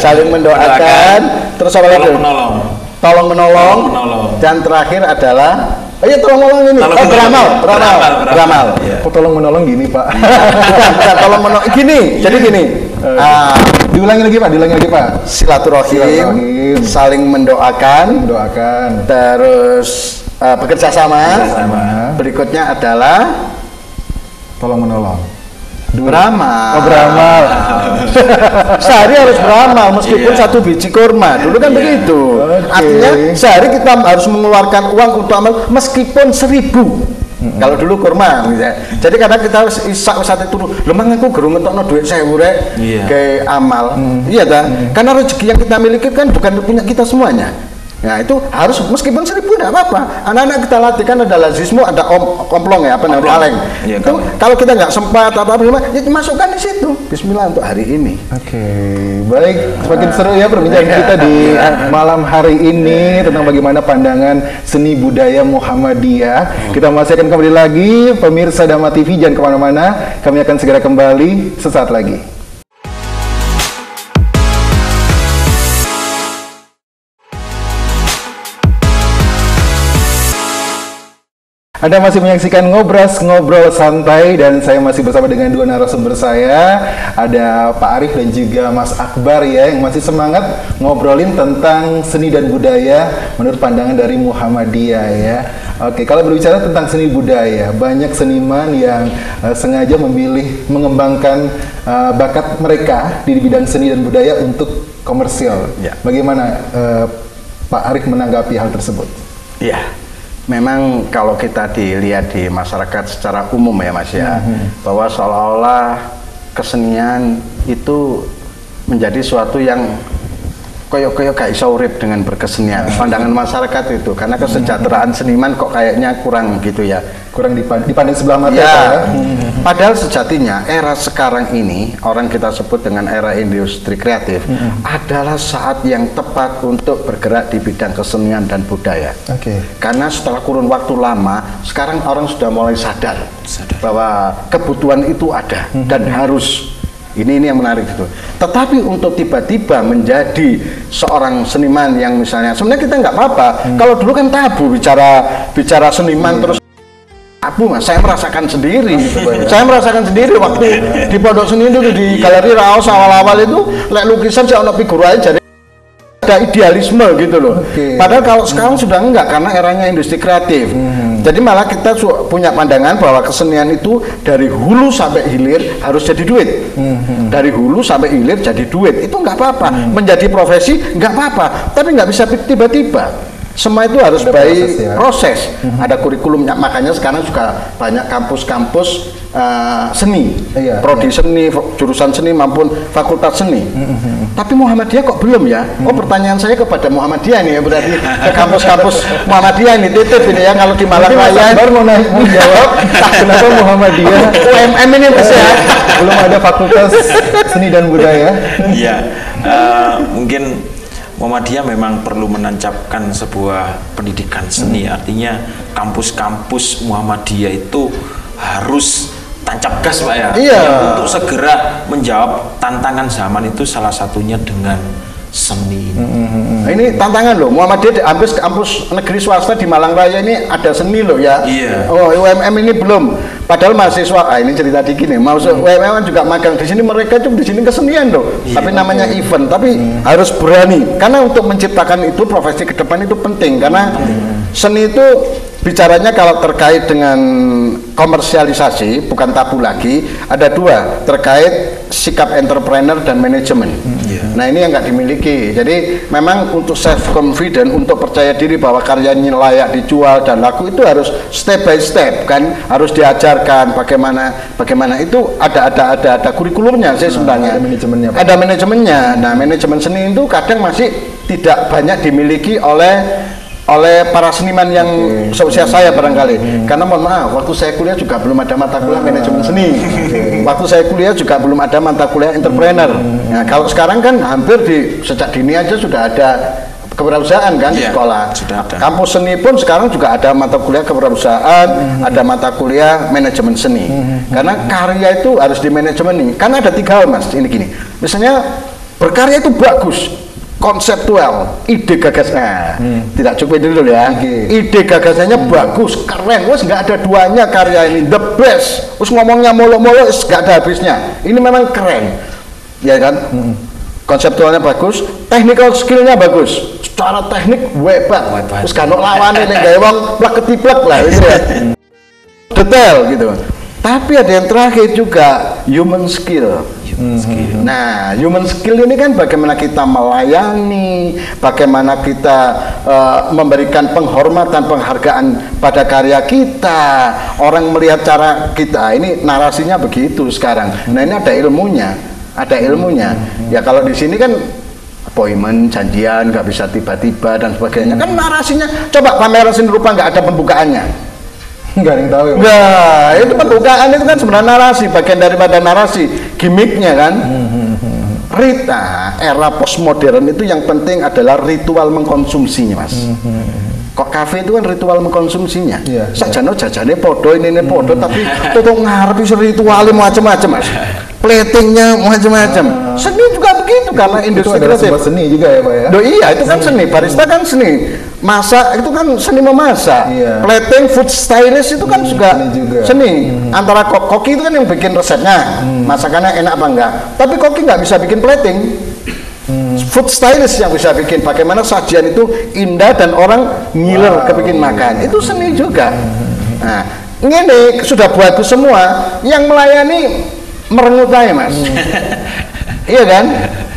saling mendoakan, terus apa lagi? Tolong menolong, dan terakhir adalah tolong menolong ini. Beramal. Tolong menolong gini Pak. Bukan tolong menolong gini. Jadi gini. Diulangi lagi Pak. Silaturahim, saling mendoakan, terus bekerja sama. Berikutnya adalah tolong menolong. Beramal. Beramal. Sehari harus beramal meskipun satu biji kurma. Dulu kan begitu. Artinya sehari kita harus mengeluarkan uang untuk amal meskipun 1000. Kalau dulu kurma misalnya. Jadi kadang kita harus isak saat itu lemang aku gerung ngetokno duit 1000 rek ke amal. Iya ta? Karena rezeki yang kita miliki kan bukan punya kita semuanya. Nah itu harus meskipun 1000 tidak apa-apa. Anak-anak kita latih kan ada lazismu, ada komplong ya, apa namanya kaleng. Itu kalau kita nggak sempat apa ya masukkan di situ. Bismillah untuk hari ini. Baik, semakin seru ya perbincangan kita di malam hari ini tentang bagaimana pandangan seni budaya Muhammadiyah. Kita masih akan kembali lagi, pemirsa Dhamma TV jangan kemana-mana. Kami akan segera kembali sesaat lagi. Anda masih menyaksikan Ngobrol Santai dan saya masih bersama dengan dua narasumber saya. Ada Pak Arif dan juga Mas Akbar ya, yang masih semangat ngobrolin tentang seni dan budaya menurut pandangan dari Muhammadiyah ya. Oke, kalau berbicara tentang seni budaya, banyak seniman yang sengaja memilih mengembangkan bakat mereka di bidang seni dan budaya untuk komersial. Bagaimana Pak Arif menanggapi hal tersebut? Memang kalau kita dilihat di masyarakat secara umum ya Mas ya, bahwa seolah-olah kesenian itu menjadi suatu yang koyo gak iso urip dengan berkesenian. Pandangan masyarakat itu karena kesejahteraan seniman kok kayaknya kurang gitu ya. Kurang dipandang sebelah mata ya. Padahal sejatinya era sekarang ini orang kita sebut dengan era industri kreatif adalah saat yang tepat untuk bergerak di bidang kesenian dan budaya. Karena setelah kurun waktu lama sekarang orang sudah mulai sadar bahwa kebutuhan itu ada dan harus. Ini yang menarik itu. Tetapi untuk tiba-tiba menjadi seorang seniman yang misalnya sebenarnya kita nggak apa-apa. Kalau dulu kan tabu bicara seniman terus tabu, Mas. Saya merasakan sendiri. Saya merasakan sendiri waktu di Pondok Seni itu di Galeri Raos awal-awal itu lek lukisan saya ono figur aja jadi ada idealisme gitu loh. Padahal kalau sekarang sudah enggak karena eranya industri kreatif. Jadi malah kita punya pandangan bahwa kesenian itu dari hulu sampai hilir harus jadi duit. Dari hulu sampai hilir jadi duit. Itu enggak apa-apa. Menjadi profesi enggak apa-apa. Tapi enggak bisa tiba-tiba. Semua itu harus by proses. Ada kurikulumnya. Makanya sekarang juga banyak kampus-kampus seni, prodi seni, jurusan seni maupun fakultas seni. Tapi Muhammadiyah kok belum ya? Oh, pertanyaan saya kepada Muhammadiyah nih ya, berarti ke kampus-kampus Muhammadiyah ini titip ini ya, kalau di Malang Raya baru mau jawab kenapa Muhammadiyah UMM ini Mas ya belum ada fakultas seni dan budaya. Iya, mungkin Muhammadiyah memang perlu menancapkan sebuah pendidikan seni. Artinya kampus-kampus Muhammadiyah itu harus tancap gas Pak ya. Untuk segera menjawab tantangan zaman itu salah satunya dengan seni. Nah, ini tantangan loh. Muhammadiyah hampir kampus negeri swasta di Malang Raya ini ada seni loh ya. Oh, UMM ini belum. Padahal mahasiswa, ini cerita dikit nih. Maksud UMM juga magang di sini, mereka tuh di sini kesenian loh. Tapi namanya event. Tapi harus berani. Karena untuk menciptakan itu profesi ke depan itu penting. Karena seni itu bicaranya kalau terkait dengan komersialisasi, bukan tabu lagi, ada dua, terkait sikap entrepreneur dan manajemen. Nah ini yang nggak dimiliki. Jadi memang untuk self confident, untuk percaya diri bahwa karyanya layak dijual dan laku itu harus step by step kan, harus diajarkan bagaimana itu ada kurikulumnya sih sebenarnya. Ada manajemennya. Nah manajemen seni itu kadang masih tidak banyak dimiliki oleh para seniman yang seusia saya barangkali. Karena mohon maaf, waktu saya kuliah juga belum ada mata kuliah manajemen seni. Waktu saya kuliah juga belum ada mata kuliah entrepreneur. Nah, kalau sekarang kan hampir sejak dini aja sudah ada kewirausahaan kan di sekolah. Kampus seni pun sekarang juga ada mata kuliah kewirausahaan, ada mata kuliah manajemen seni. Karena karya itu harus di manajemen. Karena ada tiga hal Mas, ini gini. Misalnya berkarya itu bagus, konseptual, ide gagasannya tidak cukup itu dulu ya. Ide gagasannya bagus, keren, wes nggak ada duanya karya ini, the best. Terus ngomongnya molo-molo, nggak ada habisnya. Ini memang keren, ya kan? Konseptualnya bagus, technical skillnya bagus, secara teknik hebat. Terus kan lawannya nih gaya wong plek-ketiplek lah, gitu ya. Detail gitu. Tapi ada yang terakhir juga, human skill. Nah, human skill ini kan bagaimana kita melayani, bagaimana kita memberikan penghormatan, penghargaan pada karya kita. Orang melihat cara kita, ini narasinya begitu sekarang. Nah, ini ada ilmunya, Ya kalau di sini kan appointment, janjian, nggak bisa tiba-tiba dan sebagainya. Kan narasinya, coba pameran seni rupa nggak ada pembukaannya. Nggak ada yang tahu ya? Nggak, itu pembukaan itu kan sebenarnya narasi, bagian daripada narasi, gimmicknya kan. Era postmodern itu yang penting adalah ritual mengkonsumsinya Mas. Kok kafe itu kan ritual mengkonsumsinya. Sajane jajane podo, ini podo, tapi tutup ngarep iso ritualnya macam-macam Mas. Platingnya macam-macam. Seni juga begitu karena industri kreatif. Itu seni juga ya Pak ya? Iya, itu kan seni. Barista kan seni. Masak itu kan seni memasak. Plating, food stylist itu kan juga seni. Antara koki itu kan yang bikin resepnya, masakannya enak apa enggak. Tapi koki nggak bisa bikin plating. Food stylist yang bisa bikin bagaimana sajian itu indah dan orang ngiler kepingin makan. Itu seni juga. Nah, ini sudah bagus semua. Yang melayani merengut aja Mas. Iya kan?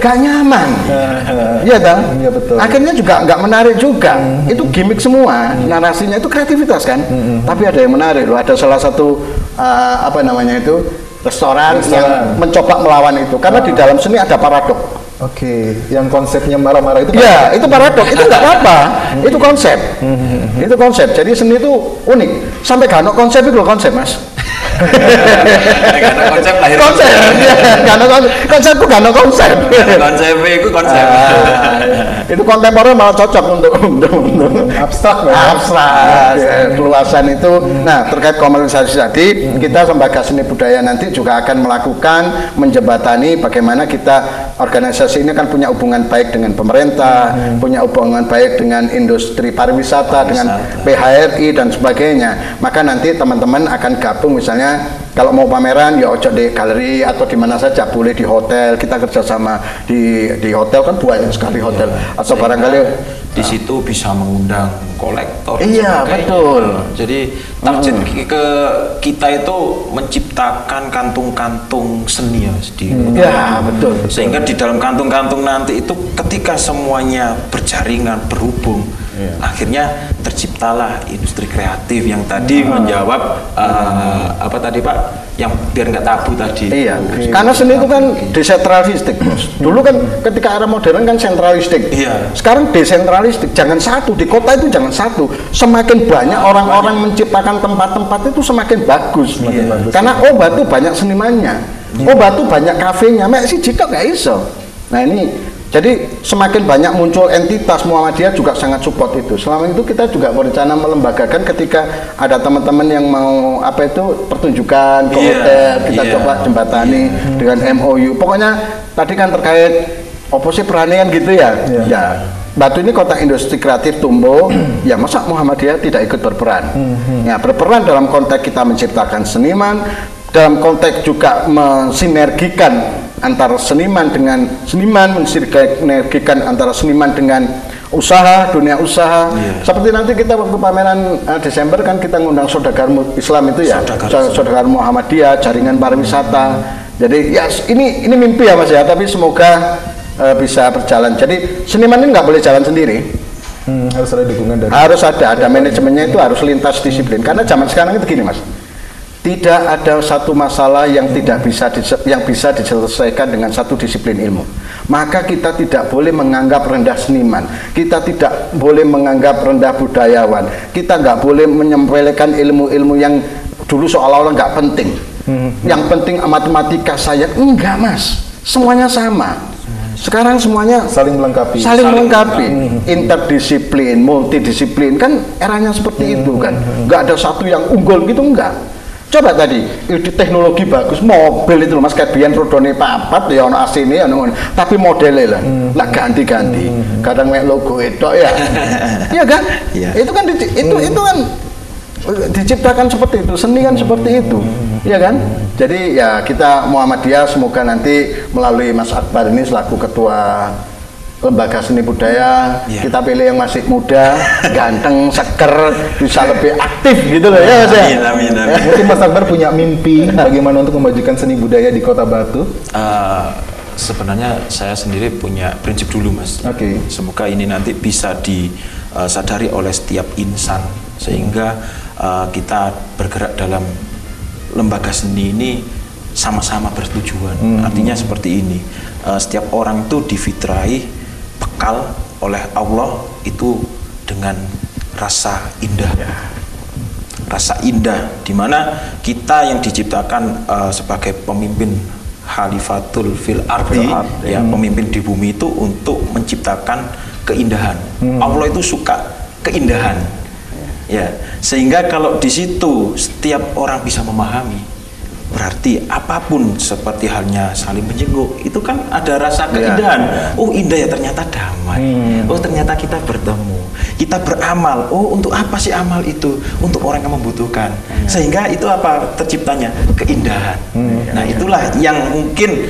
Gak nyaman. Iya kan? Iya betul. Akhirnya juga nggak menarik juga. Itu gimmick semua. Narasinya itu kreativitas kan. Tapi ada yang menarik loh. Ada salah satu restoran yang mencoba melawan itu. Karena di dalam seni ada paradok. Oke, yang konsepnya marah-marah itu Ya, itu paradok, itu nggak apa-apa, itu konsep. Itu konsep, jadi seni itu unik. Sampai gak ada konsep itu loh, konsep mas. Karena konsep lahir Konsep, ya, konsepku gak ada konsep. Konsepnya itu konsep. Itu kontemporer malah cocok untuk abstrak, keluasan itu. Nah, terkait komersialisasi tadi, kita Lembaga Seni Budaya nanti juga akan melakukan menjembatani bagaimana kita organisasi ini kan punya hubungan baik dengan pemerintah, punya hubungan baik dengan industri pariwisata, dengan PHRI dan sebagainya. Maka nanti teman-teman akan gabung, misalnya kalau mau pameran ya ojo di galeri atau di mana saja, boleh di hotel, kita kerjasama di hotel kan banyak sekali hotel, atau barangkali di situ bisa mengundang kolektor. Iya, betul. Jadi target ke kita itu menciptakan kantung-kantung seni ya sendiri. Ya, betul. Sehingga di dalam kantung-kantung nanti itu ketika semuanya berjaringan, berhubung, akhirnya terciptalah industri kreatif yang tadi menjawab apa tadi Pak, yang biar nggak tabu tadi. Iya, karena seni itu kan desentralistik, Bos. Dulu kan ketika era modern kan sentralistik. Iya. Sekarang desentralistik, jangan satu, di kota itu jangan satu. Semakin banyak orang-orang menciptakan tempat-tempat itu semakin bagus. Karena Batu banyak senimannya. Batu banyak kafenya, mek si jika nggak iso. Nah ini, jadi semakin banyak muncul entitas, Muhammadiyah juga sangat support itu. Selama itu kita juga berencana melembagakan ketika ada teman-teman yang mau apa itu pertunjukan ke hotel, kita coba jembatani dengan MOU. Pokoknya tadi kan terkait oposisi peranian gitu ya. Ya, Batu ini kota industri kreatif tumbuh, ya masa Muhammadiyah tidak ikut berperan? Ya, berperan dalam konteks kita menciptakan seniman, dalam konteks juga mensinergikan antara seniman dengan seniman, mensinergikan antara seniman dengan usaha, dunia usaha. Seperti nanti kita waktu pameran Desember kan kita ngundang saudagar Islam itu ya, saudagar Muhammadiyah, jaringan pariwisata. Jadi ya ini mimpi ya Mas ya, tapi semoga bisa berjalan. Jadi seniman ini nggak boleh jalan sendiri. Harus ada dukungan dari. Harus ada manajemennya, itu harus lintas disiplin. Karena zaman sekarang itu gini Mas. Tidak ada satu masalah yang bisa diselesaikan dengan satu disiplin ilmu. Maka kita tidak boleh menganggap rendah seniman, kita tidak boleh menganggap rendah budayawan, kita nggak boleh menyempelekan ilmu-ilmu yang dulu seolah-olah nggak penting. Yang penting matematika saya enggak Mas, semuanya sama. Sekarang semuanya saling melengkapi. Interdisiplin, multidisiplin, kan eranya seperti itu kan. Nggak ada satu yang unggul gitu, enggak. Coba tadi, teknologi bagus, mobil itu Mas, kayak biyen rodone papat ya ono asine ya ono, tapi modelnya lah ganti-ganti. Kadang mek logo itu ya. Iya kan? Itu kan itu kan diciptakan seperti itu, seni kan seperti itu. Iya kan? Jadi ya kita Muhammadiyah semoga nanti melalui Mas Akbar ini selaku ketua Lembaga Seni Budaya, kita pilih yang masih muda, ganteng, seger, bisa lebih aktif gitu loh ya Mas ya. Amin. Mungkin Mas Akbar punya mimpi bagaimana untuk memajukan seni budaya di Kota Batu? Sebenarnya saya sendiri punya prinsip dulu Mas. Semoga ini nanti bisa disadari oleh setiap insan, sehingga kita bergerak dalam lembaga seni ini sama-sama bertujuan. Artinya seperti ini, setiap orang itu difitrahi bekal oleh Allah itu dengan rasa indah. Rasa indah, dimana kita yang diciptakan sebagai pemimpin Khalifatul fil ardi, ya pemimpin di bumi itu untuk menciptakan keindahan. Allah itu suka keindahan. Ya, sehingga kalau di situ setiap orang bisa memahami, berarti apapun seperti halnya saling menjenguk itu kan ada rasa keindahan. Oh indah ya, ternyata damai. Oh ternyata kita bertemu, kita beramal. Oh untuk apa sih amal itu? Untuk orang yang membutuhkan. Sehingga itu apa terciptanya keindahan. Nah itulah yang mungkin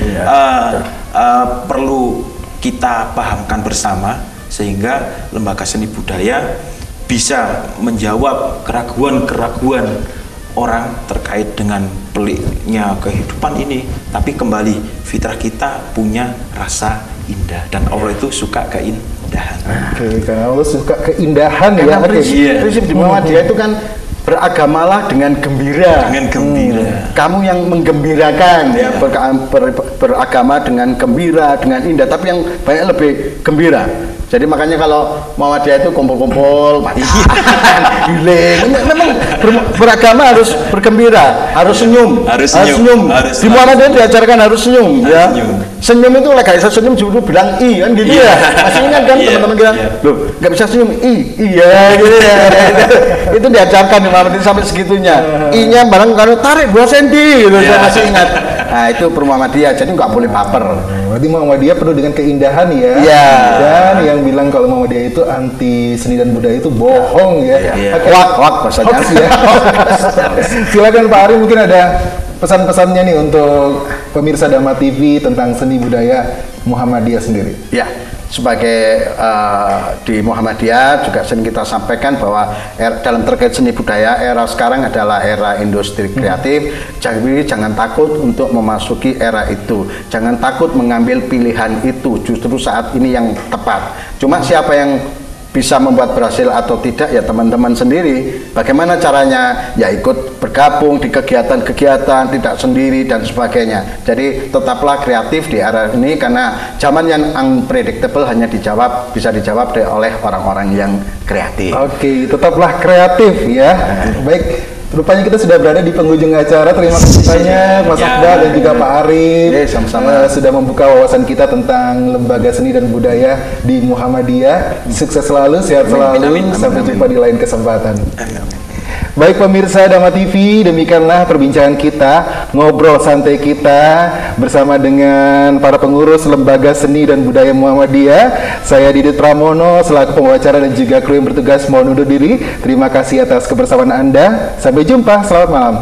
perlu kita pahamkan bersama, sehingga Lembaga Seni Budaya bisa menjawab keraguan-keraguan orang terkait dengan peliknya kehidupan ini, tapi kembali fitrah kita punya rasa indah, dan Allah itu suka keindahan. Karena Allah suka keindahan ya. Prinsip di Muhammadiyah itu kan beragamalah dengan gembira. Dengan gembira. Kamu yang menggembirakan ya, beragama dengan gembira, dengan indah, tapi yang banyak lebih gembira. Jadi makanya kalau Muhammadiyah itu kumpul-kumpul, healing. Memang beragama harus bergembira, harus senyum, harus senyum. Di Muhammadiyah diajarkan harus senyum, ya. Senyum itu lah, gak bisa senyum dulu bilang i kan gitu ya. Masih ingat kan teman-teman bilang, loh nggak bisa senyum iya gitu ya. Itu diajarkan di Muhammadiyah sampai segitunya. I-nya barang kalau tarik 2 cm gitu, saya masih ingat. Nah itu Muhammadiyah, jadi nggak boleh baper. Berarti Muhammadiyah penuh dengan keindahan ya. Iya. Dan yang bilang kalau Muhammadiyah itu anti seni dan budaya itu bohong ya. Wak bahasanya. Ya. Silakan Pak Ari, mungkin ada pesan-pesannya nih untuk pemirsa Dhamma TV tentang seni budaya Muhammadiyah sendiri. Ya, sebagai di Muhammadiyah juga sering kita sampaikan bahwa dalam terkait seni budaya era sekarang adalah era industri kreatif. Jadi jangan takut untuk memasuki era itu, jangan takut mengambil pilihan itu, justru saat ini yang tepat. Cuma siapa yang bisa membuat berhasil atau tidak ya teman-teman sendiri. Bagaimana caranya? Ya ikut bergabung di kegiatan-kegiatan, tidak sendiri dan sebagainya. Jadi tetaplah kreatif di era ini, karena zaman yang unpredictable hanya bisa dijawab oleh orang-orang yang kreatif. Oke, tetaplah kreatif ya. Baik. Rupanya kita sudah berada di penghujung acara. Terima kasih banyak Mas Akbar dan juga Pak Arif sudah membuka wawasan kita tentang lembaga seni dan budaya di Muhammadiyah. Sukses selalu, sehat selalu. Sampai jumpa di lain kesempatan. Baik pemirsa Dhamma TV, demikianlah perbincangan kita, ngobrol santai kita bersama dengan para pengurus Lembaga Seni dan Budaya Muhammadiyah. Saya Didit Pramono selaku pembicara dan juga kru yang bertugas mohon undur diri. Terima kasih atas kebersamaan Anda. Sampai jumpa, selamat malam.